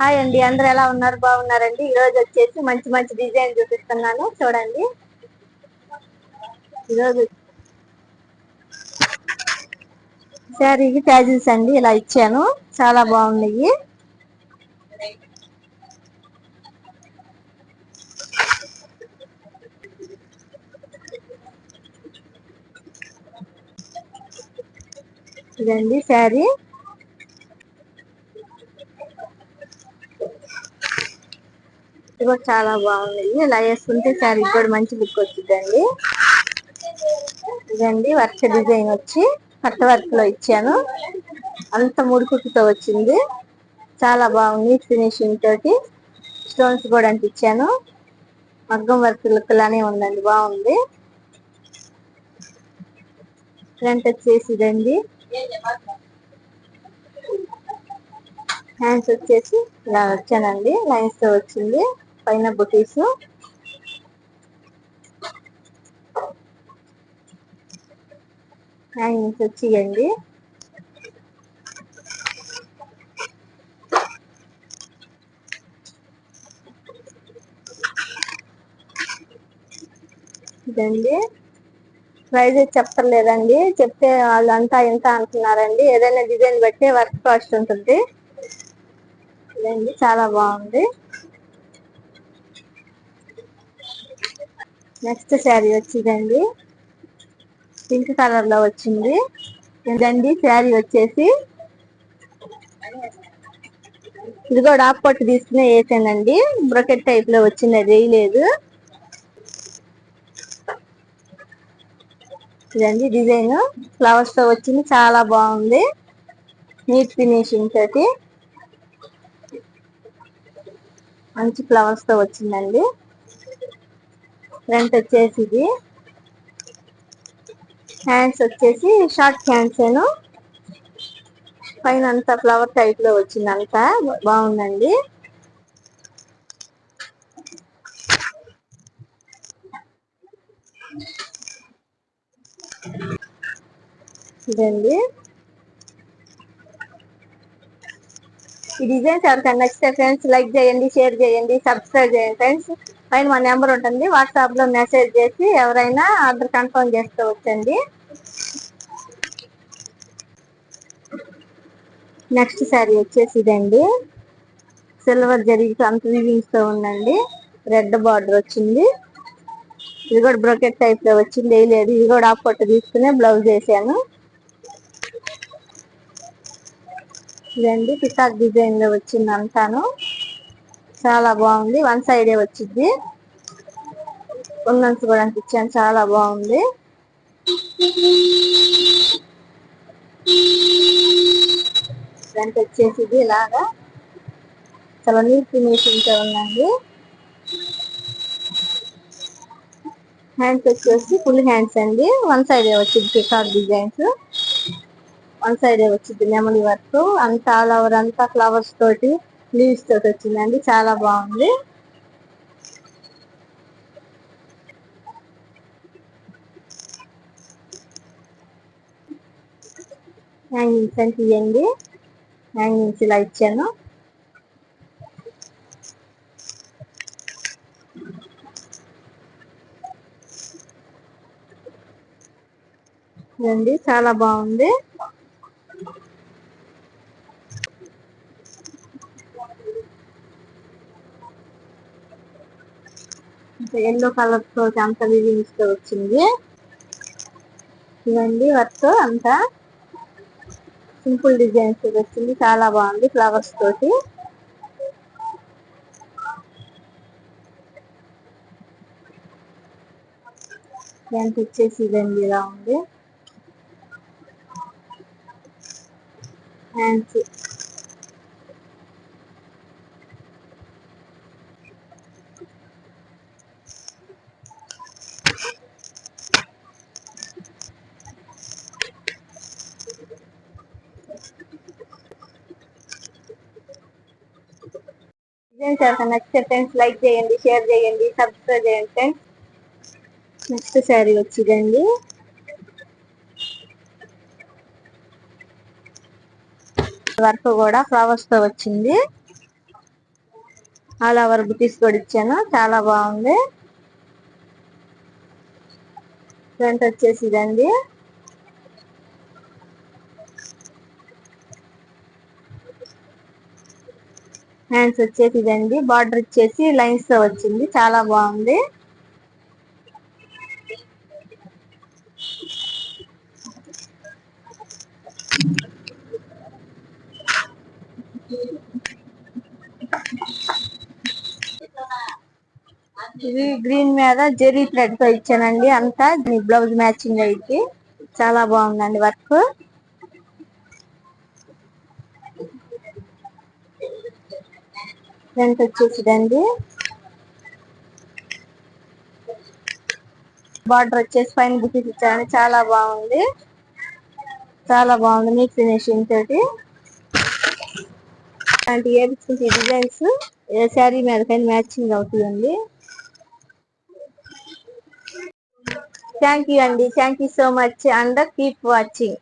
Hi అండి, అందరూ ఎలా ఉన్నారు? బాగున్నారండి. ఈ రోజు వచ్చేసి మంచి మంచి డిజైన్ చూపిస్తున్నాను, చూడండి. ఈరోజు శారీకి ట్యాజిల్స్ అండి ఇలా ఇచ్చాను, చాలా బాగున్నాయి. ఇదండి శారీ. ఇది కూడా చాలా బాగున్నాయి. ఇలా వేసుకుంటే శారీ కూడా మంచి లుక్ వచ్చిందండి. ఇదండి వర్క్ డిజైన్ వచ్చి కట్ వర్క్ లో ఇచ్చాను, అంత ముడుకుట్టుతో వచ్చింది. చాలా బాగుంది, ఫినిషింగ్ తోటి స్టోన్స్ కూడా అంటించాను. మగ్గం వర్క్ లుక్ లానే ఉందండి, బాగుంది. ఫ్రంట్ వచ్చేసి ఇదండి, హ్యాండ్స్ వచ్చేసి ఇలా వచ్చానండి, లైన్స్ తో వచ్చింది. పైన బుటీస్, హ్యాంగింగ్స్ వచ్చియండి. ఇదండి ప్రైజ్ చెప్పలేదండి, చెప్తే వాళ్ళంతా ఇంత అంటున్నారండి. ఏదైనా డిజైన్ బట్టి వర్క్ కాస్ట్ ఉంటుంది. ఇదండి చాలా బాగుంది. నెక్స్ట్ శారీ వచ్చిందండి, పింక్ కలర్ లో వచ్చింది. ఇదండి శారీ వచ్చేసి, ఇది కూడా హాఫ్ పట్టు తీసుకునే వేసానండి. బ్రొకెట్ టైప్ లో వచ్చింది, అది వేయలేదు. ఇదండి డిజైన్ ఫ్లవర్స్ తో వచ్చింది, చాలా బాగుంది. నీట్ ఫినిషింగ్ తోటి మంచి ఫ్లవర్స్ తో వచ్చిందండి. ఫ్రంట్ వచ్చేసి ఇది, హ్యాండ్స్ వచ్చేసి షార్ట్ హ్యాండ్స్ ఏను, పైన అంతా ఫ్లవర్ టైప్ లో వచ్చింది, అంతా బాగుందండి. ఇదండి ఈ డిజైన్స్ ఎవరికైనా నచ్చితే ఫ్రెండ్స్ లైక్ చేయండి, షేర్ చేయండి, సబ్స్క్రైబ్ చేయండి ఫ్రెండ్స్. పైన మా నెంబర్ ఉంటుంది, వాట్సాప్ లో మెసేజ్ చేసి ఎవరైనా ఆర్డర్ కన్ఫర్మ్ చేసుకోవచ్చండి. నెక్స్ట్ శారీ వచ్చేసి ఇదండి, సిల్వర్ జరీతో అంత వీవింగ్స్ తో ఉందండి. రెడ్ బార్డర్ వచ్చింది. ఇది కూడా బ్రోకెట్ టైప్ లో వచ్చింది, వేయలేదు. ఇది కూడా హాఫ్ పట్టు తీసుకునే బ్లౌజ్ వేసాను. ఇదండి పికాక్ డిజైన్ లో వచ్చింది అంతాను, చాలా బాగుంది. వన్ సైడే వచ్చింది, ఉన్నంత కూడా అనిపించాను, చాలా బాగుంది. ఫ్రంట్ వచ్చేసి ఇది ఇలాగా చాలా నీట్ ఫినిషింగ్ తో ఉందండి. హ్యాండ్స్ వచ్చేసి ఫుల్ హ్యాండ్స్ అండి, వన్ సైడ్ వచ్చింది. పికాక్ డిజైన్స్ వన్ సైడ్ వచ్చింది. నెమలి వర్క్ అంతా ఆల్ ఓవర్ అంతా ఫ్లవర్స్ తోటి లీవ్స్ తోటి వచ్చిందండి, చాలా బాగుంది. హ్యాంగింగ్స్ అంటే ఇవ్వండి, హ్యాంగింగ్స్ ఇలా ఇచ్చాను. ఇదండి చాలా బాగుంది. ఎల్లో కలర్ తోటి అంత వీవింగ్స్ తో వచ్చింది. ఇదండి వర్క్ అంతా సింపుల్ డిజైన్స్ వచ్చింది, చాలా బాగుంది ఫ్లవర్స్ తోటి. ఫ్రంట్ వచ్చేసి ఇదండి ఇలా ఉంది. హ్యాండ్స్ డిజైన్స్ ఎవరికైనా నచ్చితే ఫ్రెండ్స్ లైక్ చేయండి, షేర్ చేయండి, సబ్స్క్రైబ్ చేయండి ఫ్రెండ్స్. నెక్స్ట్ శారీ వచ్చిందండి, వర్క్ కూడా ఫ్లవర్స్ తో వచ్చింది. ఆల్ ఓవర్ బుటీస్ కూడా ఇచ్చాను, చాలా బాగుంది. ఫ్రంట్ వచ్చేసి ఇదండి. హ్యాండ్స్ వచ్చేసి ఇదండి. బార్డర్ వచ్చేసి లైన్స్ తో వచ్చింది, చాలా బాగుంది. ఇది గ్రీన్ మీద జెరీ థ్రెడ్ తో ఇచ్చానండి. అంతా బ్లౌజ్ మ్యాచింగ్ అయితే చాలా బాగుందండి వర్క్. ఫ్రంట్ వచ్చేసి ఇదండి. బార్డర్ వచ్చేసి పైన బుటీస్ ఇచ్చాను, చాలా బాగుంది. చాలా బాగుంది నీట్ ఫినిషింగ్ తోటి. అలాంటి ఏపించుకుంటే డిజైన్స్ ఏ శారీ మీదకైనా మ్యాచింగ్ అవుతుందండి. థ్యాంక్ యూ అండి, thank you so much and keep watching.